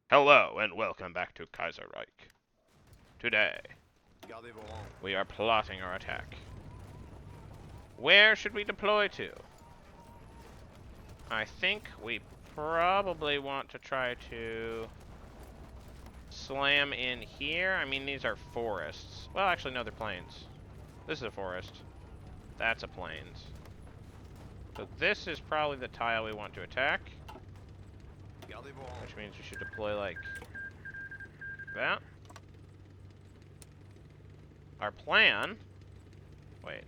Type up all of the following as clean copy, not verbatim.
Hello and welcome back to Kaiserreich. Today, we are plotting our attack. Where should we deploy to? I think we probably want to try to slam in here. I mean, these are forests. Well, actually, no, they're plains. This is a forest. That's a plains. So this is probably the tile we want to attack. Which means we should deploy like that. Our plan... Wait.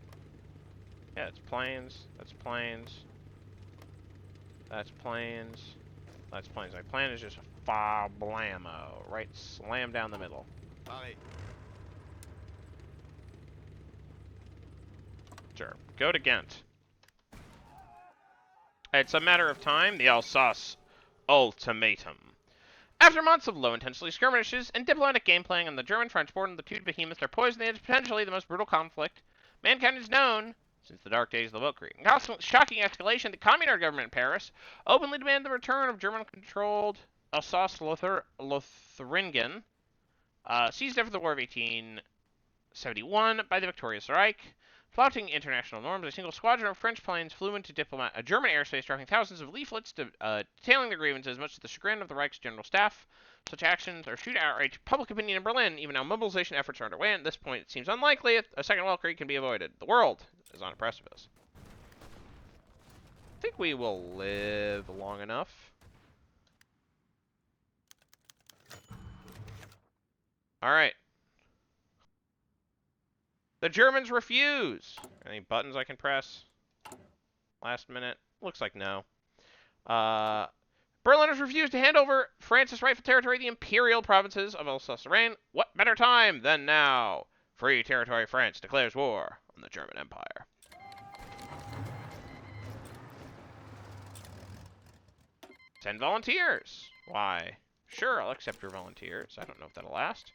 Yeah, it's plains. That's plains. That's plains. That's plains. My plan is just fa blammo. Right slam down the middle. Sure. Go to Ghent. It's a matter of time. The Alsace Ultimatum. After months of low-intensity skirmishes and diplomatic game-playing on the German-French border, the two behemoths are poised in the edge of potentially the most brutal conflict mankind has known since the dark days of the Weltkrieg. In constant shocking escalation, the communist government in Paris openly demanded the return of German-controlled Alsace-Lotharingen, seized after the War of 1871 by the victorious Reich. Flouting international norms, a single squadron of French planes flew into German airspace, dropping thousands of leaflets detailing their grievances, much to the chagrin of the Reich's general staff. Such actions are shoot outrage public opinion in Berlin, even now mobilization efforts are underway. At this point, it seems unlikely a second Weltkrieg can be avoided. The world is on a precipice. I think we will live long enough. Alright. The Germans refuse! Any buttons I can press? Last minute? Looks like no. Berliners refuse to hand over France's rightful territory, the imperial provinces of Alsace-Lorraine. What better time than now? Free territory France declares war on the German Empire. Send volunteers. Why? Sure, I'll accept your volunteers. I don't know if that'll last.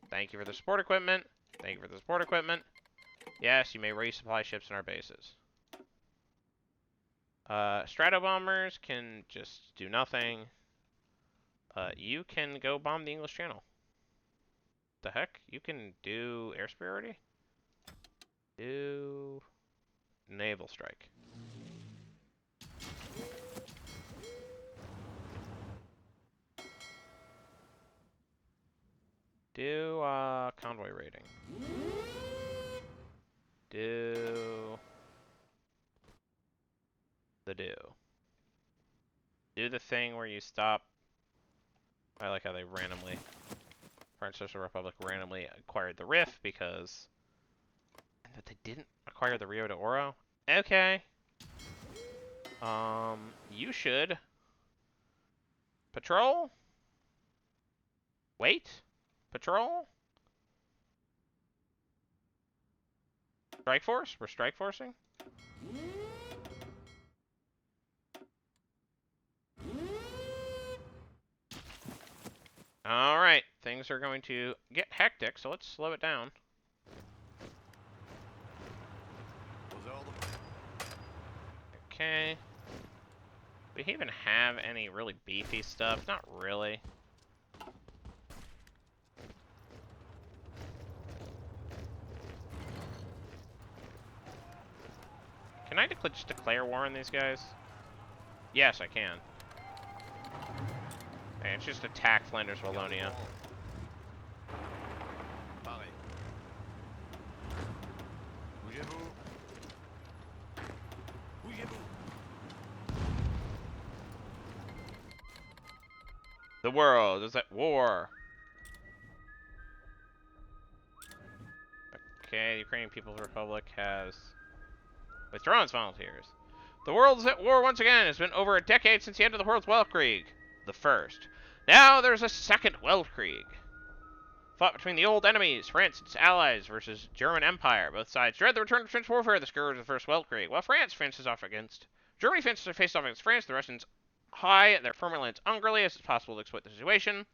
Thank you for the support equipment. Thank you for the support equipment. Yes, you may resupply ships in our bases. Stratobombers can just do nothing. You can go bomb the English Channel. The heck? You can do air superiority? Do naval strike. Do convoy raiding. Do the do the thing where you stop. I like how they randomly, French Social Republic randomly acquired the Riff because, and that they didn't acquire the Rio de Oro. Okay. You should patrol. Wait, patrol. Strike force. We're strike forcing. Alright, things are going to get hectic, so let's slow it down. Okay. Do we even have any really beefy stuff? Not really. Can I just declare war on these guys? Yes, I can. Okay, it's just attack Flanders Wallonia. The world is at war. Okay, the Ukrainian People's Republic has withdrawn its volunteers. The world is at war once again. It's been over a decade since the end of the World's Weltkrieg. The first. Now there's a second Weltkrieg. Fought between the old enemies, France and its allies, versus German Empire. Both sides dread the return of trench warfare, the scourge of the First Weltkrieg. While France faces off against Germany faced off against France, the Russians high their former lands hungrily as it's possible to exploit the situation.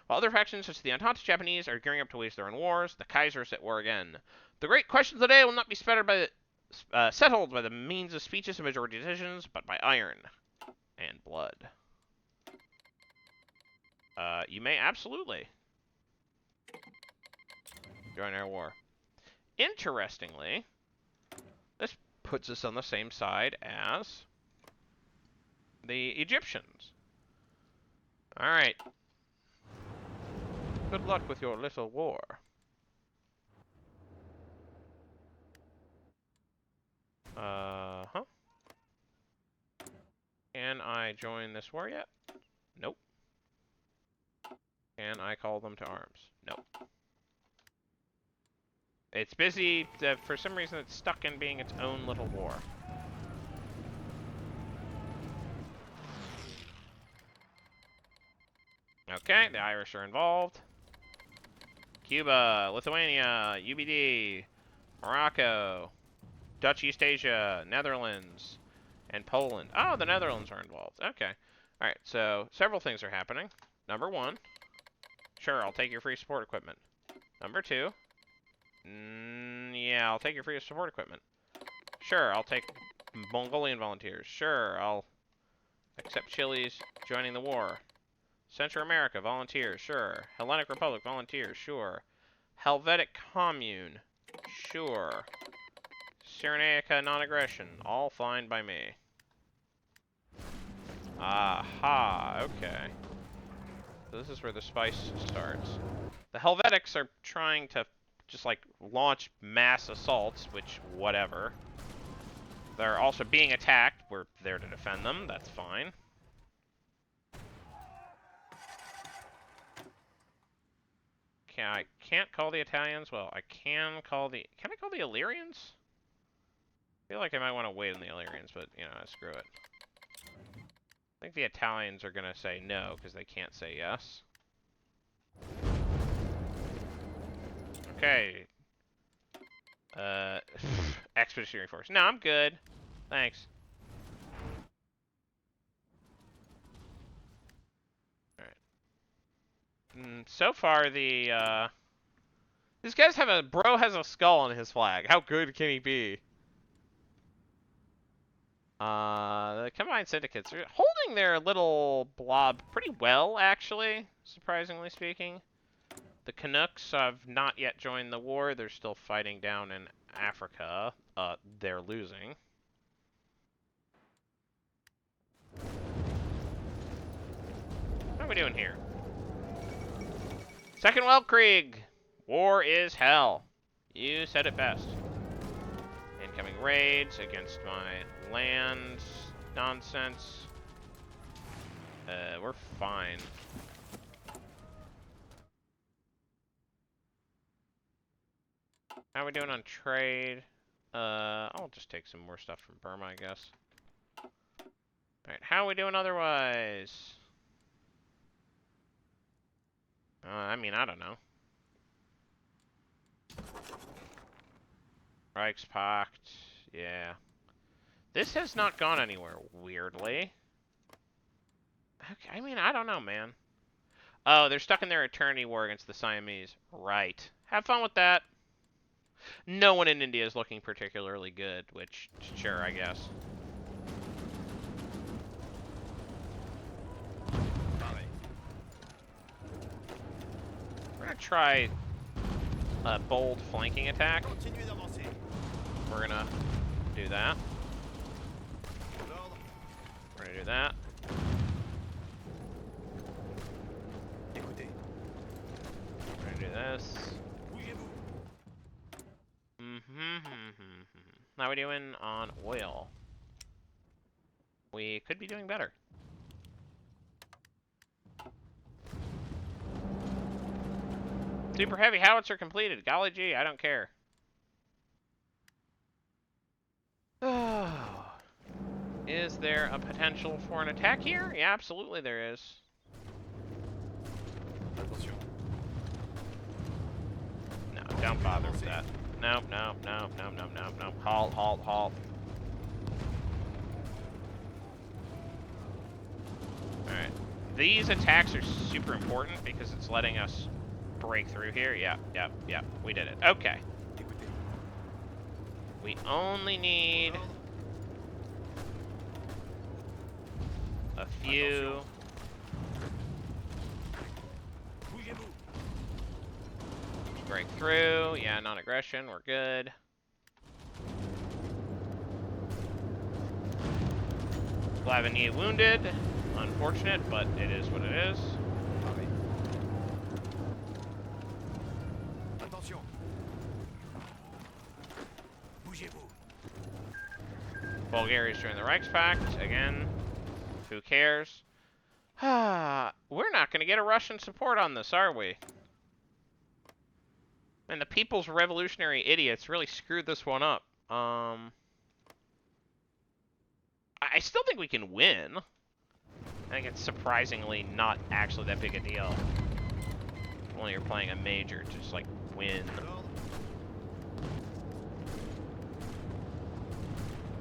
While other factions, such as the Entente Japanese, are gearing up to wage their own wars, the Kaiser is at war again. The great questions of the day will not be settled by the means of speeches and majority decisions, but by iron and blood. You may absolutely join our war. Interestingly, this puts us on the same side as the Egyptians. Alright. Good luck with your little war. Uh-huh. Can I join this war yet? Nope. Can I call them to arms? Nope. It's busy. For some reason, it's stuck in being its own little war. Okay, the Irish are involved. Cuba, Lithuania, UBD, Morocco, Dutch East Asia, Netherlands, and Poland. Oh, the Netherlands are involved. Okay. Alright, so several things are happening. Number one, sure, I'll take your free support equipment. Number two, yeah, I'll take your free support equipment. Sure, I'll take Mongolian volunteers. Sure, I'll accept Chile's joining the war. Central America, volunteers, sure. Hellenic Republic, volunteers, sure. Helvetic Commune, sure. Cyrenaica, non-aggression, all fine by me. Aha, okay. So this is where the spice starts. The Helvetics are trying to just, like, launch mass assaults, which, whatever. They're also being attacked. We're there to defend them. That's fine. I can't call the Italians. Well, I can call the... Can I call the Illyrians? I feel like I might want to wait on the Illyrians, but, you know, screw it. I think the Italians are going to say no, because they can't say yes. Okay. Expeditionary Force. No, I'm good. Thanks. Alright. So far, the, these guys have a... Bro has a skull on his flag. How good can he be? The Combined Syndicates are holding their little blob pretty well, actually, surprisingly speaking. The Canucks have not yet joined the war. They're still fighting down in Africa. They're losing. What are we doing here? Second Weltkrieg! War is hell. You said it best. Incoming raids against my land nonsense. We're fine. How are we doing on trade? I'll just take some more stuff from Burma, I guess. Alright, how are we doing otherwise? I mean, I don't know. Reichspakt, yeah. This has not gone anywhere, weirdly. Okay, I mean, I don't know, man. Oh, they're stuck in their eternity war against the Siamese. Right. Have fun with that. No one in India is looking particularly good, which, sure, I guess. We're gonna try a bold flanking attack. We're gonna do that. We're gonna do that. We're gonna do this. How are we doing on oil? We could be doing better. Super heavy howitzer completed. Golly gee, I don't care. Oh. Is there a potential for an attack here? Yeah, absolutely there is. No, don't bother with that. No, no, no, no, no, no, no. Halt, halt, halt. Alright. These attacks are super important because it's letting us break through here. Yeah, yeah, yeah. We did it. Okay. We only need a few Break through. Yeah, non-aggression. We're good. Glavinier wounded. Unfortunate, but it is what it is. Attention. Bougez-vous. Bulgaria's joined the Reichspakt. Again, who cares? We're not going to get a Russian support on this, are we? And the People's Revolutionary Idiots really screwed this one up. I still think we can win. I think it's surprisingly not actually that big a deal. When you're playing a major, just like win.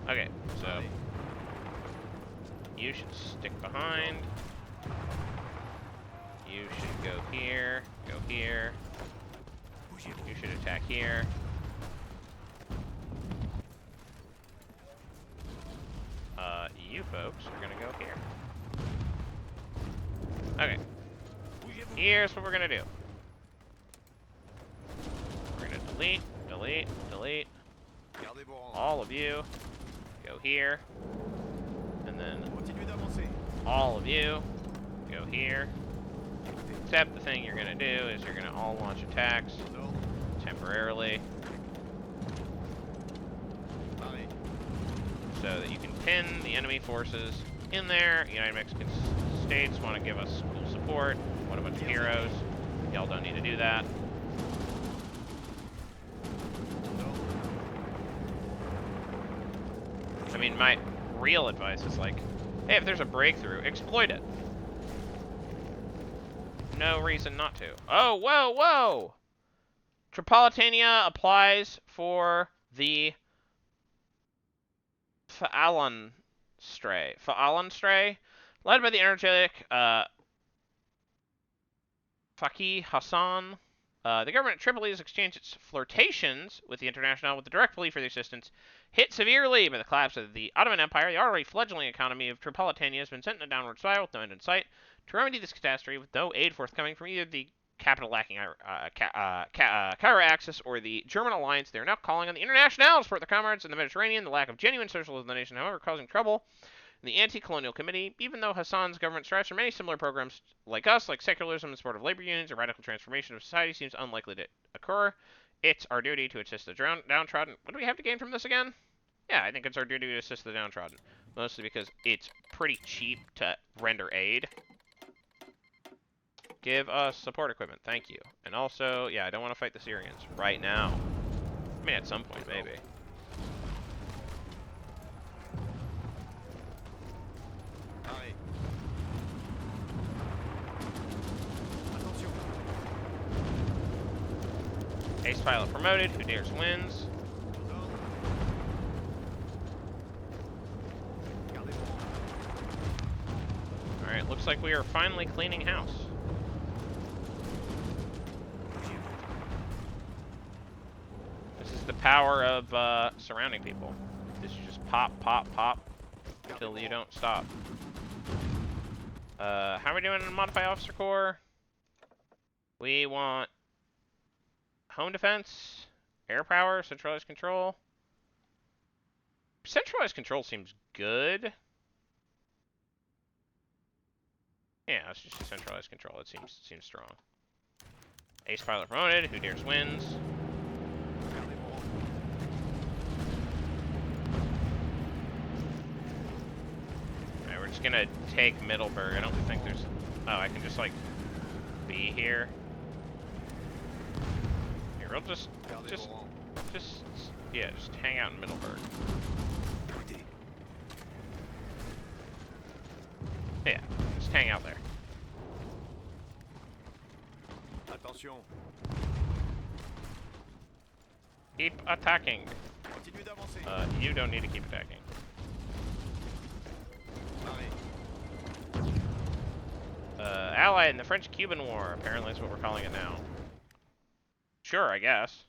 Okay, so you should stick behind. You should go here, go here. You should attack here. You folks are gonna go here. Okay. Here's what we're gonna do. We're gonna delete, delete, delete. All of you go here. And then all of you go here. Except the thing you're gonna do is you're gonna all launch attacks temporarily. So that you can pin the enemy forces in there. United Mexican States want to give us cool support. What a bunch of heroes. Y'all don't need to do that. I mean, my real advice is like, hey, if there's a breakthrough, exploit it. No reason not to. Oh, whoa, whoa! Tripolitania applies for the Fa'alan led by the energetic Faki Hassan. The government of Tripoli has exchanged its flirtations with the International with the direct plea for the assistance. Hit severely by the collapse of the Ottoman Empire, the already fledgling economy of Tripolitania has been sent in a downward spiral with no end in sight. To remedy this catastrophe, with no aid forthcoming from either the capital lacking Cairo Axis or the German alliance, they are now calling on the International to support their comrades in the Mediterranean. The lack of genuine socialism in the nation, however, causing trouble in the Anti-Colonial Committee. Even though Hassan's government strives for many similar programs like us, like secularism and support of labor unions, a radical transformation of society seems unlikely to occur. It's our duty to assist the downtrodden. What do we have to gain from this again? Yeah, I think it's our duty to assist the downtrodden. Mostly because it's pretty cheap to render aid. Give us support equipment, thank you. And also, yeah, I don't want to fight the Syrians right now. I mean, at some point, maybe. Ace pilot promoted, who dares wins. Alright, looks like we are finally cleaning house. This is the power of surrounding people. This is just pop, pop, pop, until you don't stop. How are we doing in Modify Officer Corps? We want home defense, air power, centralized control. Centralized control seems good. Yeah, it's just a centralized control. It seems strong. Ace pilot promoted. Who dares wins. Alright, we're just gonna take Middleburg. I don't think there's... Oh, I can just, like, be here. Here, we'll just hang out in Middleburg. Yeah, just hang out there. Attention. Keep attacking. You don't need to keep attacking. Allied in the French-Cuban War, apparently is what we're calling it now. Sure, I guess.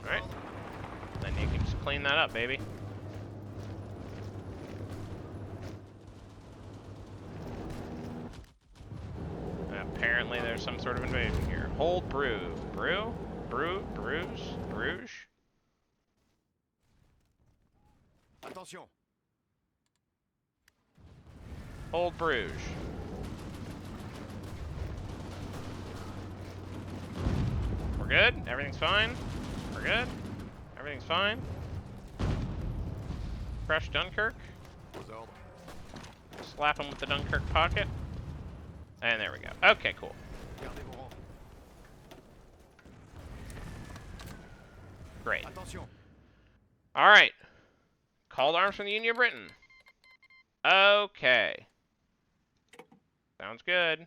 Alright. Then you can just clean that up, baby. apparently there's some sort of invasion here. Hold brew. Brew? Brew? Brews? Bruges? Attention. Hold Bruges. We're good? Everything's fine? We're good? Everything's fine? Crush Dunkirk. Aux ordres. Slap him with the Dunkirk pocket. And there we go. Okay, cool. Gardez vos rangs. Great. Attention. Alright. Called arms from the Union of Britain. Okay. Sounds good.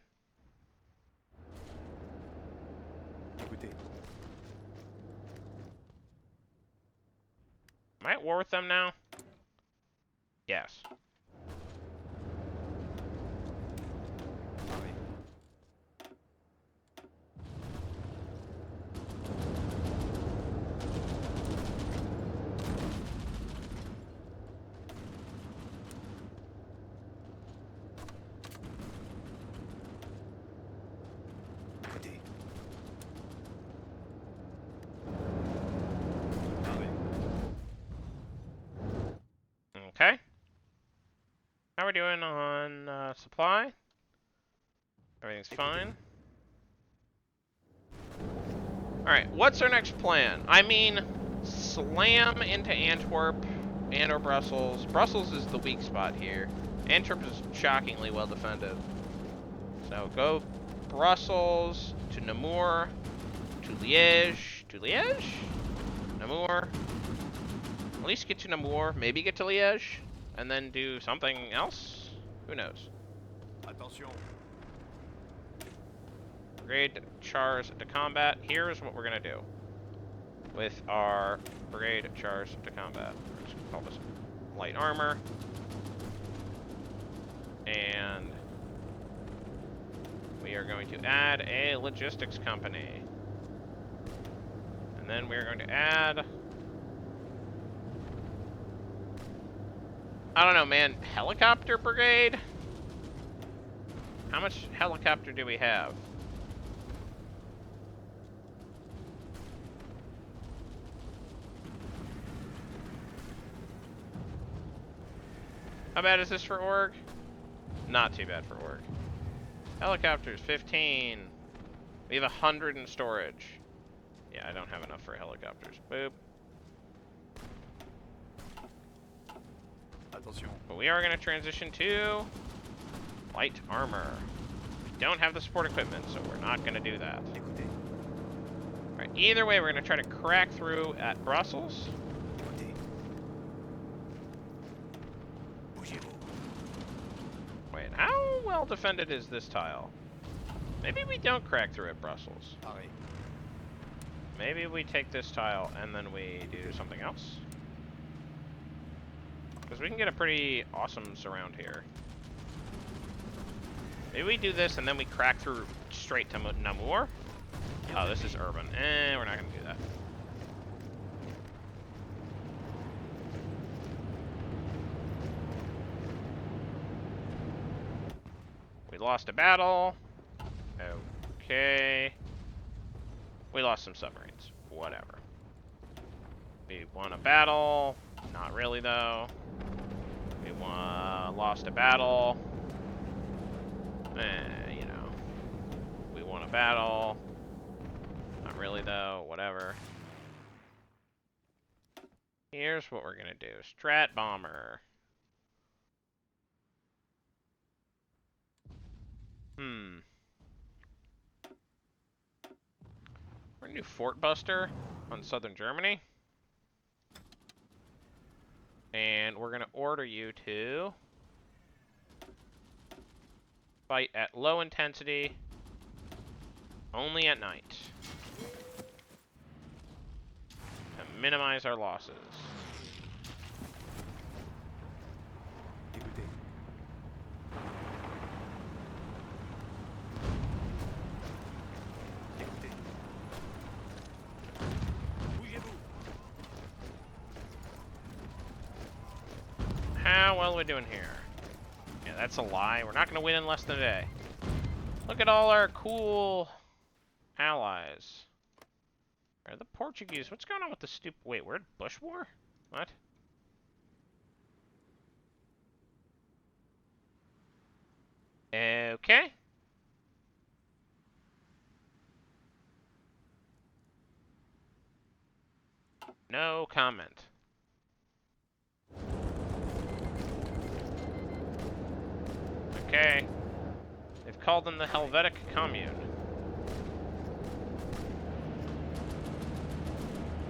Écoutez. Am I at war with them now? Yes. Pareil. Écoutez. Pareil. Okay. How are we doing on supply? Everything's fine. Alright, what's our next plan? I mean, slam into Antwerp and or Brussels. Brussels is the weak spot here. Antwerp is shockingly well defended. So go Brussels to Namur to Liège. To Liège? Namur. At least get to Namur, maybe get to Liège, and then do something else? Who knows? Attention. Brigade chars to combat. Here's what we're gonna do with our brigade chars to combat. We're just gonna call this light armor. And we are going to add a logistics company. And then we're going to add... I don't know, man. Helicopter brigade? How much helicopter do we have? How bad is this for org? Not too bad for org. Helicopters, 15. We have 100 in storage. Yeah, I don't have enough for helicopters. Boop. Attention. But we are going to transition to light armor. We don't have the support equipment, so we're not going to do that. Écoutez. Alright, either way, we're going to try to crack through at Brussels. Écoutez. Bougez-vous. Wait, how well defended is this tile? Maybe we don't crack through at Brussels. Pareil. Maybe we take this tile and then we do something else. Because we can get a pretty awesome surround here. Maybe we do this and then we crack through straight to Namur. Oh, this is urban. We're not going to do that. We lost a battle. Okay. We lost some submarines. Whatever. We won a battle. Not really, though. We lost a battle. You know. We won a battle. Not really, though. Whatever. Here's what we're gonna do. Strat bomber. We're gonna do Fort Buster on southern Germany. And we're gonna order you to fight at low intensity, only at night, to minimize our losses. Écoutez. Écoutez. Bougez-vous. How well are we doing here? Yeah, that's a lie. We're not going to win in less than a day. Look at all our cool allies. Are the Portuguese? What's going on with the stupid? Wait, we're at Bush War? What? Okay. No comment. Okay. They've called them the Helvetic Commune.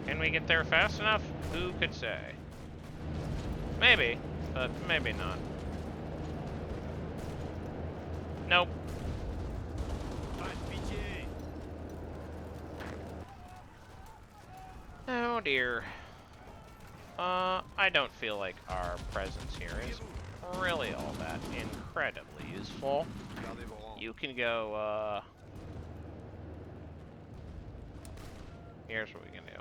Can we get there fast enough? Who could say? Maybe, but maybe not. Nope. Oh dear. I don't feel like our presence here is really all that incredibly useful. You can go, here's what we can do.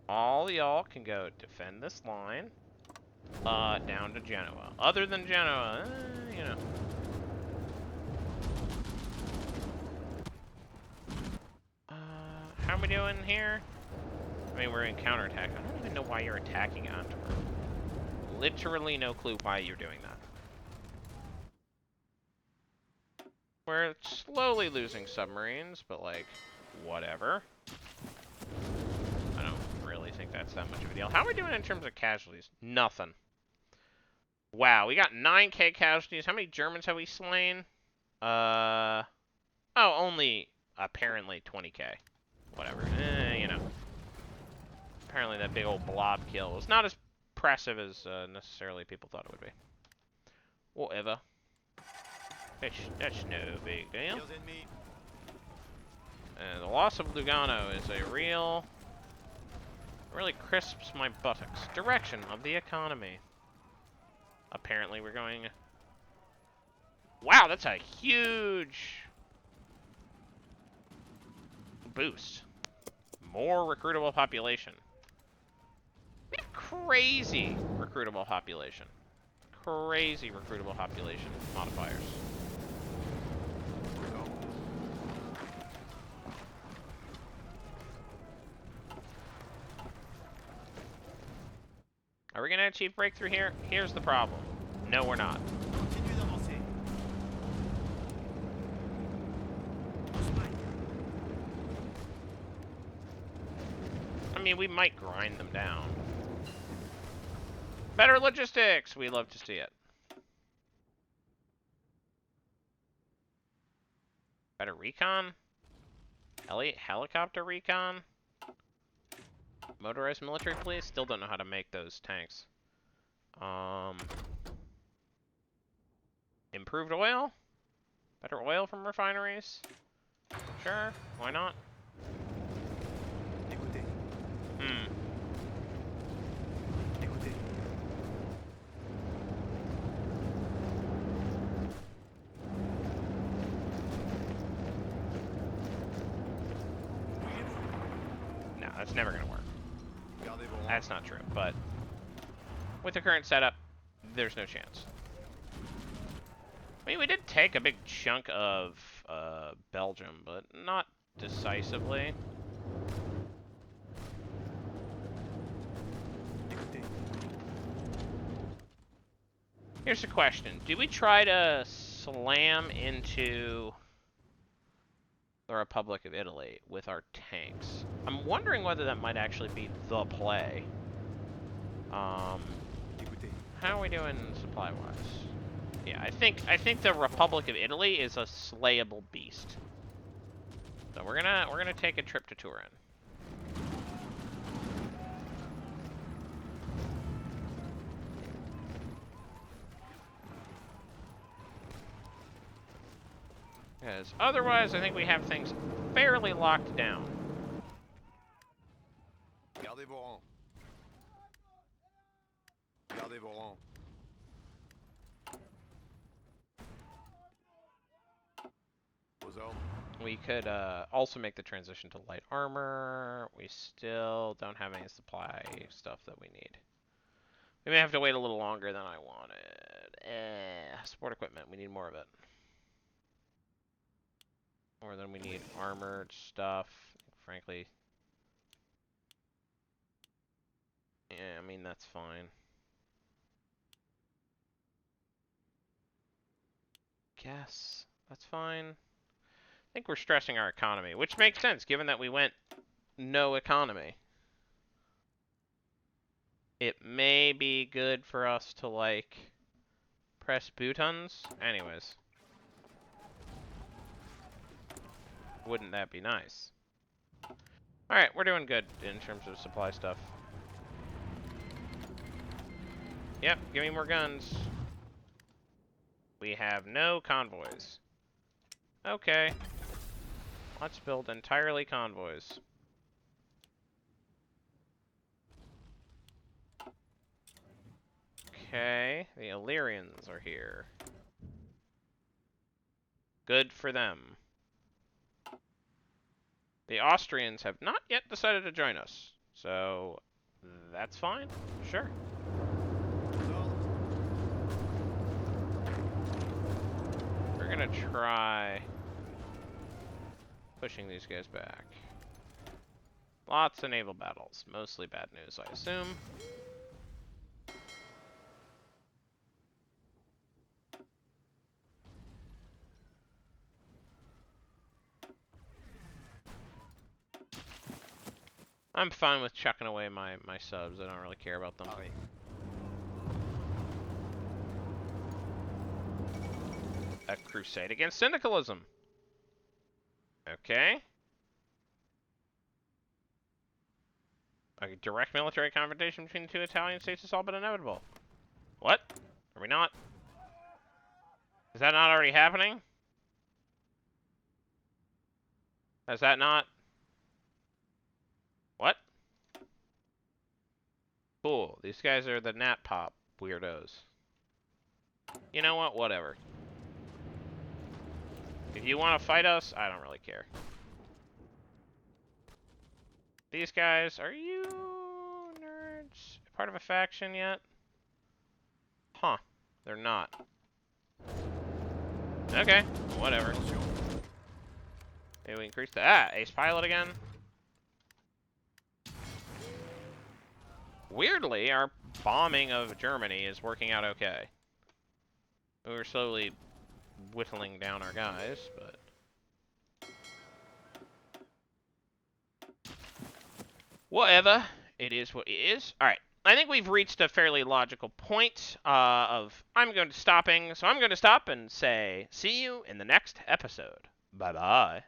All y'all can go defend this line, down to Genoa. Other than Genoa, you know. How are we doing here? I mean, we're in counterattack. I don't even know why you're attacking Antwerp. Literally no clue why you're doing that. We're slowly losing submarines, but like, whatever. I don't really think that's that much of a deal. How are we doing in terms of casualties? Nothing. Wow, we got 9K casualties. How many Germans have we slain? Oh, only apparently 20K. Whatever. You know. Apparently that big old blob kill was not as impressive as necessarily people thought it would be. Whatever. That's no big deal. And the loss of Lugano is a really crisps my buttocks. Direction of the economy. Apparently we're going... Wow, that's a huge boost. More recruitable population. We have crazy recruitable population. Crazy recruitable population modifiers. Are we going to achieve breakthrough here? Here's the problem. No, we're not. I mean, we might grind them down. Better logistics! We love to see it. Better recon? Elliot helicopter recon? Motorized military police? Still don't know how to make those tanks. Improved oil? Better oil from refineries? Sure, why not? No, that's never gonna work. That's not true, but with the current setup, there's no chance. I mean, we did take a big chunk of Belgium, but not decisively. Here's the question. Do we try to slam into the Republic of Italy with our tanks? I'm wondering whether that might actually be the play. How are we doing supply-wise? Yeah, I think the Republic of Italy is a slayable beast. So we're gonna take a trip to Turin. Because otherwise, I think we have things fairly locked down. Gardez vos rangs. Gardez vos rangs. Vos ordres. We could also make the transition to light armor. We still don't have any supply stuff that we need. We may have to wait a little longer than I wanted. Sport equipment, we need more of it. More than we need armored stuff, frankly. Yeah, I mean, that's fine. Guess. That's fine. I think we're stressing our economy, which makes sense given that we went no economy. It may be good for us to, like, press buttons. Anyways. Wouldn't that be nice? Alright, we're doing good in terms of supply stuff. Yep, give me more guns. We have no convoys. Okay. Let's build entirely convoys. Okay, the Illyrians are here. Good for them. The Austrians have not yet decided to join us, so that's fine. Sure. We're gonna try pushing these guys back. Lots of naval battles. Mostly bad news, I assume. I'm fine with chucking away my subs. I don't really care about them. A crusade against syndicalism. Okay. A direct military confrontation between the two Italian states is all but inevitable. What? Are we not? Is that not already happening? Is that not? What? Cool. These guys are the Nat Pop weirdos. You know what? Whatever. If you want to fight us, I don't really care. These guys, are you nerds part of a faction yet? Huh. They're not. Okay. Whatever. Maybe we increase the... ace pilot again. Weirdly, our bombing of Germany is working out okay. We're slowly whittling down our guys, but... whatever. It is what it is. Alright. I think we've reached a fairly logical point of I'm going to stopping. So I'm going to stop and say, see you in the next episode. Bye-bye.